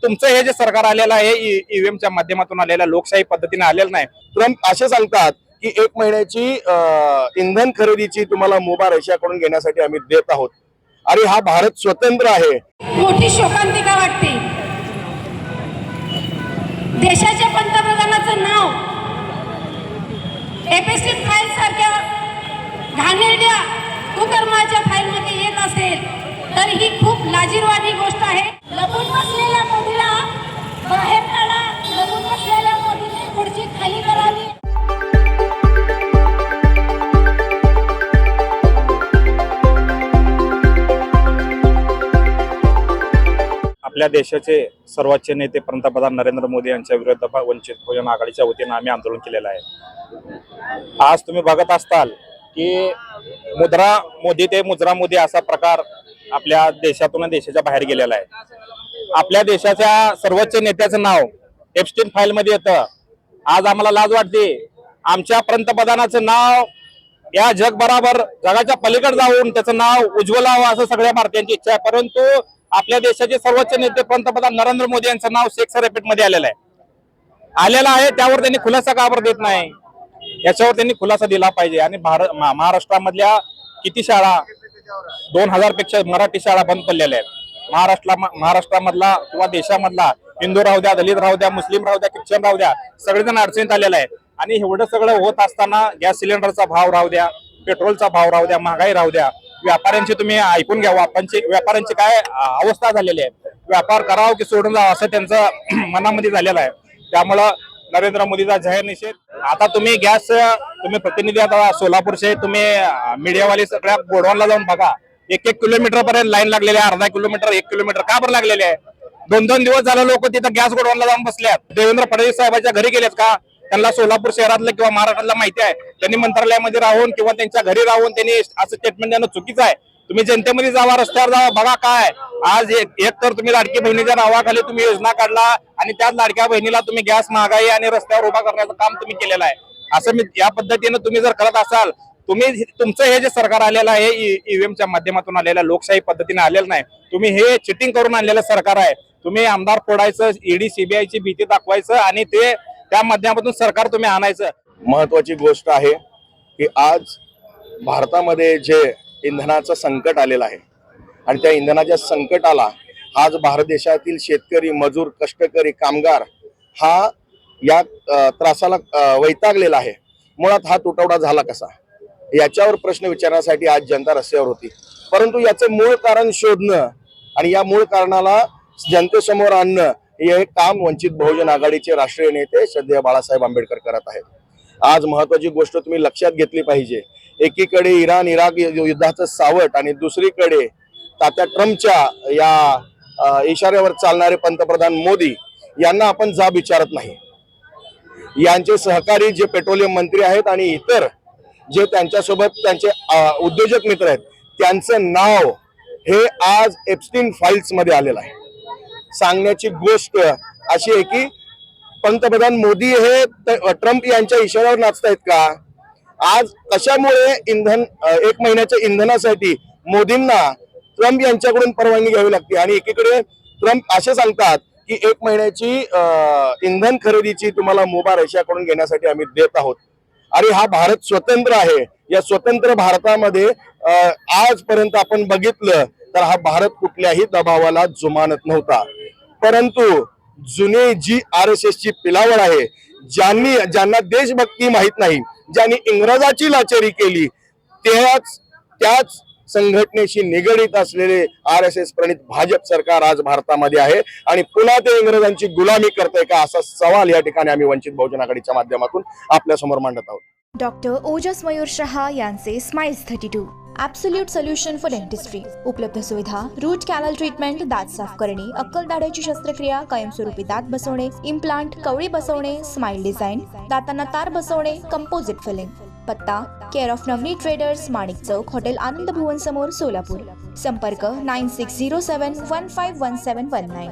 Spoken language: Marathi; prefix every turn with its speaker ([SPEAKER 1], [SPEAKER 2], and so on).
[SPEAKER 1] तुमचं हे जे सरकार आलेलं आहे ईव्हीएमच्या माध्यमातून आलेलं लोकशाही पद्धतीने आलेलं नाही।
[SPEAKER 2] ट्रम्प असे सांगतात की 1 महिन्याची इंधन खरेदीची तुम्हाला मुभा रशियाकडून घेण्यासाठी आम्ही देत आहोत आणि हा भारत स्वतंत्र आहे।
[SPEAKER 3] मोठी शोकांतिका वाटते। देशाच्या पंतप्रधानाचं नाव एपेस्टिन फाईल सारख्या घाणेरड्या कुकर्माच्या फाईल मध्ये येत असेल तर ही खूप लाजिरवाणी गोष्ट आहे। लपून बसलेल्या मोदीला बाहेर काढा, लपून बसलेल्या मोदीने खुर्ची खाली करावी।
[SPEAKER 1] आपल्या देशाचे सर्वोच्च नेते पंतप्रधान नरेंद्र मोदी यांच्या विरुद्ध वंचित बहुजन आघाडीच्या वतीने आम्ही आंदोलन केलेलं आहे। आज तुम्ही बघत असताल की मुद्रा मोदी असा प्रकार आपल्या देशातून देशाच्या बाहेर गेलेला आहे। आपल्या देशाच्या सर्वोच्च नेत्याचं नाव एप्स्टीन फाईल मध्ये येतं। आज आम्हाला लाज वाटते, आमच्या पंतप्रधानाचं नाव या जगभरावर जगाच्या पलीकडे जाऊन त्याचं नाव उज्ज्वलावं असं सगळ्या भारतीयांची इच्छा आहे, परंतु आपल्या देशाचे सर्वोच्च नेते पंतप्रधान नरेंद्र मोदी यांचं नाव सेक्स रेपेट मध्ये आलेलं आहे। त्यावर त्यांनी खुलासा का बरं देत नाही, याच्यावर त्यांनी खुलासा दिला पाहिजे। आणि महाराष्ट्रामधल्या किती शाळा 2000 पेक्षा मराठी शाळा बंद पडलेल्या आहेत। महाराष्ट्रामधला किंवा देशामधला हिंदू राहू द्या, दलित राहू द्या, मुस्लिम राहू द्या, ख्रिश्चन राहू द्या, सगळेजण अडचणीत आलेला आहे। आणि एवढं सगळं होत असताना गॅस सिलेंडरचा भाव राहू द्या, पेट्रोलचा भाव राहू द्या, महागाई राहू द्या, व्यापाऱ्यांची तुम्ही ऐकून घ्या, व्यापाऱ्यांची काय अवस्था झालेली आहे। व्यापार करावं की सोडून जावं असं त्यांचं मनामध्ये झालेलं आहे। त्यामुळं नरेंद्र मोदीचा जाहीर निषेध। आता तुम्ही तुम्ही प्रतिनिधी आता सोलापूरचे तुम्ही मीडियावाले सगळ्या गोडवानला जाऊन बघा, 1-1 किलोमीटर पर्यंत लाईन लागलेली आहे। अर्धा किलोमीटर 1 किलोमीटर का बरं लागलेले आहे? 2-2 दिवस झाले लोक तिथं गॅस गोडवानला जाऊन बसल्यात। देवेंद्र फडणवीस साहेबांच्या घरी गेलेत का? त्यांना सोलापूर शहरातलं किंवा महाराष्ट्रातला माहिती आहे। त्यांनी मंत्रालयामध्ये राहून किंवा त्यांच्या घरी राहून त्यांनी असं स्टेटमेंट देणं चुकीचं आहे। तुम्ही जनतेमध्ये जावा, रस्त्यावर जावा, बघा काय आज एक तर तुम्ही लाडकी बहिणीच्या नावाखाली तुम्ही योजना काढला आणि त्याच लाडक्या बहिणीला तुम्ही गॅस, महागाई आणि रस्त्यावर उभा करण्याचं काम तुम्ही केलेलं आहे। असं या पद्धतीनं तुम्ही जर करत असाल, तुमचं हे जे सरकार आलेलं आहे ईव्हीएमच्या माध्यमातून आलेलं लोकशाही पद्धतीने आलेलं नाही, तुम्ही हे चिटिंग करून आणलेलं सरकार आहे। तुम्ही आमदार फोडायचं, ईडी सीबीआयची भीती दाखवायचं आणि त्या माध्यमातून सरकार तुम्ही आणायचं।
[SPEAKER 2] महत्वाची गोष्ट आहे की आज भारतामध्ये जे इंधनाचं संकट आलेलं आहे आणि त्या इंधनाच्या संकटाला आज भारत देशातील शेतकरी, मजूर, कष्टकरी, कामगार हा या त्रासाला वैतागलेला आहे। मुळात हा तुटवडा झाला कसा, याच्यावर प्रश्न विचारण्यासाठी आज जनता रस्त्यावर होती। परंतु याचं मूळ कारण शोधणं आणि या मूळ कारणाला जनतेसमोर आणणं हे काम वंचित बहुजन आघाडीचे राष्ट्रीय नेते श्रद्धेय बाळासाहेब आंबेडकर करत आहेत। आज महत्वाची गोष्ट तुम्ही लक्षात घेतली पाहिजे, एकीकडे इराक युद्धाचं सावट आणि दुसरीकडे तात्या ट्रम्पच्या या इशाऱ्यावर चालणारे पंतप्रधान मोदी यांना आपण जाब विचारत नाही। यांचे सहकारी जे पेट्रोलियम मंत्री आहेत आणि इतर जे त्यांच्यासोबत त्यांचे उद्योजक मित्र आहेत, त्यांचं नाव हे आज एप्स्टीन फाईल्स मध्ये आलेलं आहे। सांगण्याची गोष्ट अशी आहे की पंतप्रधान मोदी हे ट्रम्प यांच्या इशाऱ्यावर नाचतायत का? आज कशामुळे 1 महिन्याच्या इंधनासाठी मोदींना ट्रम्प यांच्याकडून परवानगी घ्यावी लागते आणि एकीकडे ट्रम्प असे सांगतात की 1 महिन्याची इंधन खरेदीची तुम्हाला मुभा रशियाकडून घेण्यासाठी आम्ही देत आहोत आणि हा भारत स्वतंत्र आहे। या स्वतंत्र भारतामध्ये आजपर्यंत आपण बघितलं तर हा भारत कुठल्याही दबावाला जुमानत नव्हता, परंतु जुने जी RSS ची पिलावळ आहे, ज्यांना देशभक्ती माहित नाही, ज्यांनी इंग्रजाची लाचारी केली, त्याच संघटनेशी निगडीत असलेले RSS प्रणित भाजप सरकार आज भारतामध्ये आहे आणि पुन्हा ते इंग्रजांची गुलामी करते का असा सवाल या ठिकाणी आम्ही वंचित बहुजन आघाडीच्या माध्यमातून आपल्या समोर मांडत आहोत।
[SPEAKER 4] डॉक्टर ओजस मयूर शहा यांचे smiles 32 absolute solution for dentistry. उपलब्ध सुविधा: रूट कॅनल ट्रीटमेंट, दात साफ करणे, अक्कल दाढेची शस्त्रक्रिया, कायमस्वरूपी दात बसवणे, इम्प्लांट, कवळी बसवणे, स्माइल डिझाईन, दातांना तार बसवणे, कंपोजिट फिलिंग। पत्ता: care of Navneet traders, Manik Chowk, hotel Anand Bhuvan समोर, सोलापूर। संपर्क: 9607151719।